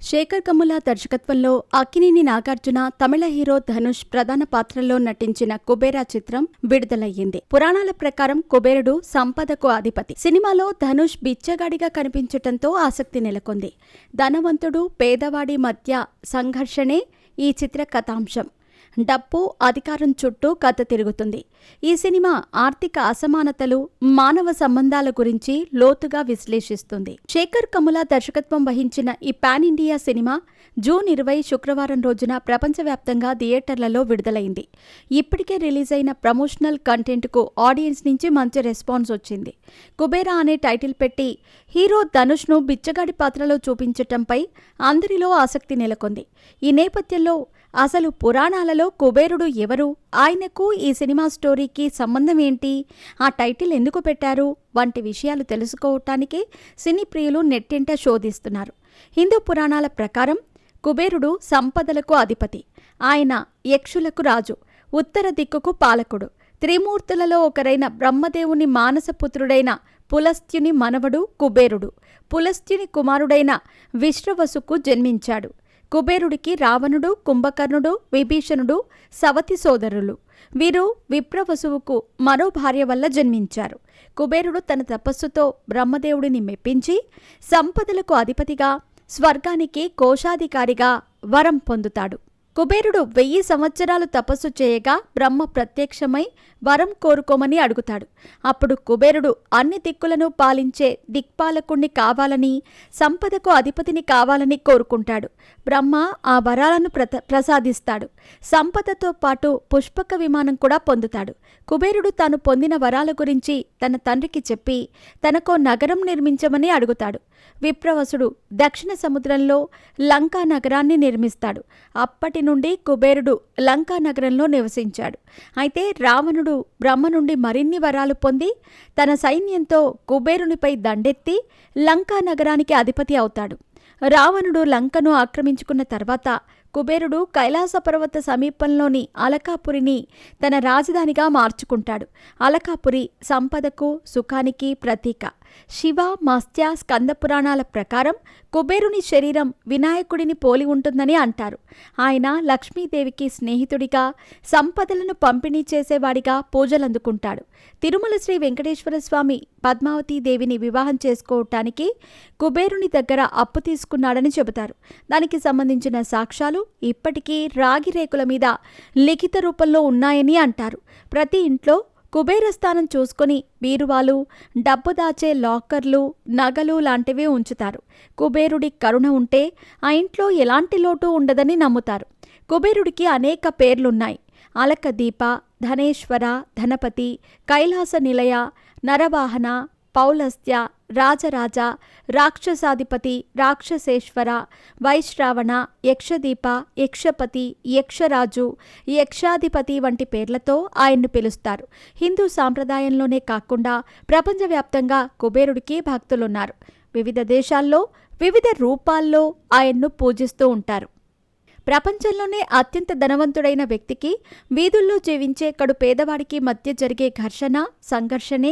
శేఖర్ కమ్ముల దర్శకత్వంలో అక్కినేని నాగార్జున, తమిళ హీరో ధనుష్ ప్రధాన పాత్రల్లో నటించిన కుబేరా చిత్రం విడుదలయ్యింది. పురాణాల ప్రకారం కుబేరుడు సంపదకు అధిపతి. సినిమాలో ధనుష్ బిచ్చగాడిగా కనిపించటంతో ఆసక్తి నెలకొంది. ధనవంతుడు, పేదవాడి మధ్య సంఘర్షణే ఈ చిత్ర కథాంశం. డబ్బు, అధికారం చుట్టూ కథ తిరుగుతుంది. ఈ సినిమా ఆర్థిక అసమానతలు, మానవ సంబంధాల గురించి లోతుగా విశ్లేషిస్తుంది. శేఖర్ కమ్ముల దర్శకత్వం వహించిన ఈ పాన్ ఇండియా సినిమా జూన్ 20 శుక్రవారం రోజున ప్రపంచవ్యాప్తంగా థియేటర్లలో విడుదలైంది. ఇప్పటికే రిలీజ్ అయిన ప్రమోషనల్ కంటెంట్కు ఆడియన్స్ నుంచి మంచి రెస్పాన్స్ వచ్చింది. కుబేరా అనే టైటిల్ పెట్టి హీరో ధనుష్ను బిచ్చగాడి పాత్రలో చూపించటంపై అందరిలో ఆసక్తి నెలకొంది. ఈ నేపథ్యంలో అసలు పురాణాలలో కుబేరుడు ఎవరు, ఆయనకు ఈ సినిమా స్టోరీకి సంబంధం ఏంటి, ఆ టైటిల్ ఎందుకు పెట్టారు వంటి విషయాలు తెలుసుకోవటానికి సినీ ప్రియులు నెట్టింట శోధిస్తున్నారు. హిందూ పురాణాల ప్రకారం కుబేరుడు సంపదలకు అధిపతి. ఆయన యక్షులకు రాజు, ఉత్తర దిక్కుకు పాలకుడు. త్రిమూర్తులలో ఒకరైన బ్రహ్మదేవుని మానసపుత్రుడైన పులస్త్యుని మనవడు కుబేరుడు. పులస్త్యుని కుమారుడైన విశ్రవసుకు జన్మించాడు. కుబేరుడికి రావణుడు, కుంభకర్ణుడు, విభీషణుడు సవతి సోదరులు. వీరు విప్రవసువుకు మరో భార్య వల్ల జన్మించారు. కుబేరుడు తన తపస్సుతో బ్రహ్మదేవుడిని మెప్పించి సంపదలకు అధిపతిగా, స్వర్గానికి కోశాధికారిగా వరం పొందుతాడు. కుబేరుడు 1000 సంవత్సరాలు తపస్సు చేయగా బ్రహ్మ ప్రత్యక్షమై వరం కోరుకోమని అడుగుతాడు. అప్పుడు కుబేరుడు అన్ని దిక్కులను పాలించే దిక్పాలకుణ్ణి కావాలని, సంపదకు అధిపతిని కావాలని కోరుకుంటాడు. బ్రహ్మ ఆ వరాలను ప్రసాదిస్తాడు. సంపదతో పాటు పుష్పక విమానం కూడా పొందుతాడు. కుబేరుడు తాను పొందిన వరాల గురించి తన తండ్రికి చెప్పి తనకో నగరం నిర్మించమని అడుగుతాడు. విప్రవసుడు దక్షిణ సముద్రంలో లంకా నగరాన్ని నిర్మిస్తాడు. అప్పటి నుండి కుబేరుడు లంకా నగరంలో నివసించాడు. అయితే రావణుడు బ్రహ్మ నుండి మరిన్ని వరాలు పొంది తన సైన్యంతో కుబేరునిపై దండెత్తి లంకా నగరానికి అధిపతి అవుతాడు. రావణుడు లంకను ఆక్రమించుకున్న తర్వాత కుబేరుడు కైలాస పర్వత సమీపంలోని అలకాపురిని తన రాజధానిగా మార్చుకుంటాడు. అలకాపురి సంపదకు, సుఖానికి ప్రతీక. శివ, మత్స్య, స్కంద పురాణాల ప్రకారం కుబేరుని శరీరం వినాయకుడిని పోలి ఉంటుందని అంటారు. ఆయన లక్ష్మీదేవికి స్నేహితుడిగా, సంపదలను పంపిణీ చేసేవాడిగా పూజలందుకుంటాడు. తిరుమల శ్రీ వెంకటేశ్వర స్వామి పద్మావతీదేవిని వివాహం చేసుకోవటానికి కుబేరుని దగ్గర అప్పు తీసుకున్నాడని చెబుతారు. దానికి సంబంధించిన సాక్ష్యాలు ఇప్పటికీ రాగి రేకుల మీద లిఖిత రూపంలో ఉన్నాయని అంటారు. ప్రతి ఇంట్లో కుబేర స్థానం చూసుకొని బీరువాలు, డబ్బు దాచే లాకర్లు, నగలు లాంటివి ఉంచుతారు. కుబేరుడి కరుణ ఉంటే ఆ ఇంట్లో ఎలాంటి లోటు ఉండదని నమ్ముతారు. కుబేరుడికి అనేక పేర్లున్నాయి. అలకదీప, ధనేశ్వర, ధనపతి, కైలాస నిలయ, నరవాహన, పౌలస్త్య, రాజరాజ, రాక్షసాధిపతి, రాక్షసేశ్వర, వైశ్రావణ, యక్షదీప, యక్షపతి, యక్షరాజు, యక్షాధిపతి వంటి పేర్లతో ఆయన్ను పిలుస్తారు. హిందూ సాంప్రదాయంలోనే కాకుండా ప్రపంచవ్యాప్తంగా కుబేరుడికి భక్తులున్నారు. వివిధ దేశాల్లో వివిధ రూపాల్లో ఆయన్ను పూజిస్తూ ఉంటారు. ప్రపంచంలోనే అత్యంత ధనవంతుడైన వ్యక్తికి, వీధుల్లో జీవించే కడు పేదవాడికి మధ్య జరిగే ఘర్షణ, సంఘర్షణే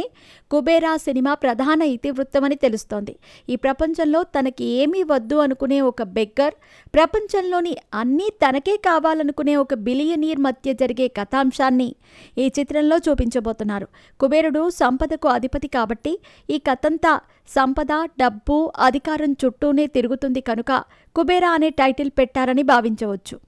కుబేరా సినిమా ప్రధాన ఇతివృత్తమని తెలుస్తోంది. ఈ ప్రపంచంలో తనకి ఏమీ వద్దు అనుకునే ఒక బెగ్గర్, ప్రపంచంలోని అన్నీ తనకే కావాలనుకునే ఒక బిలియనీర్ మధ్య జరిగే కథాంశాన్ని ఈ చిత్రంలో చూపించబోతున్నారు. కుబేరుడు సంపదకు అధిపతి కాబట్టి ఈ కథంతా సంపద, డబ్బు, అధికారం చుట్టూనే తిరుగుతుంది కనుక కుబేరా అనే టైటిల్ పెట్టారని భావించవచ్చు.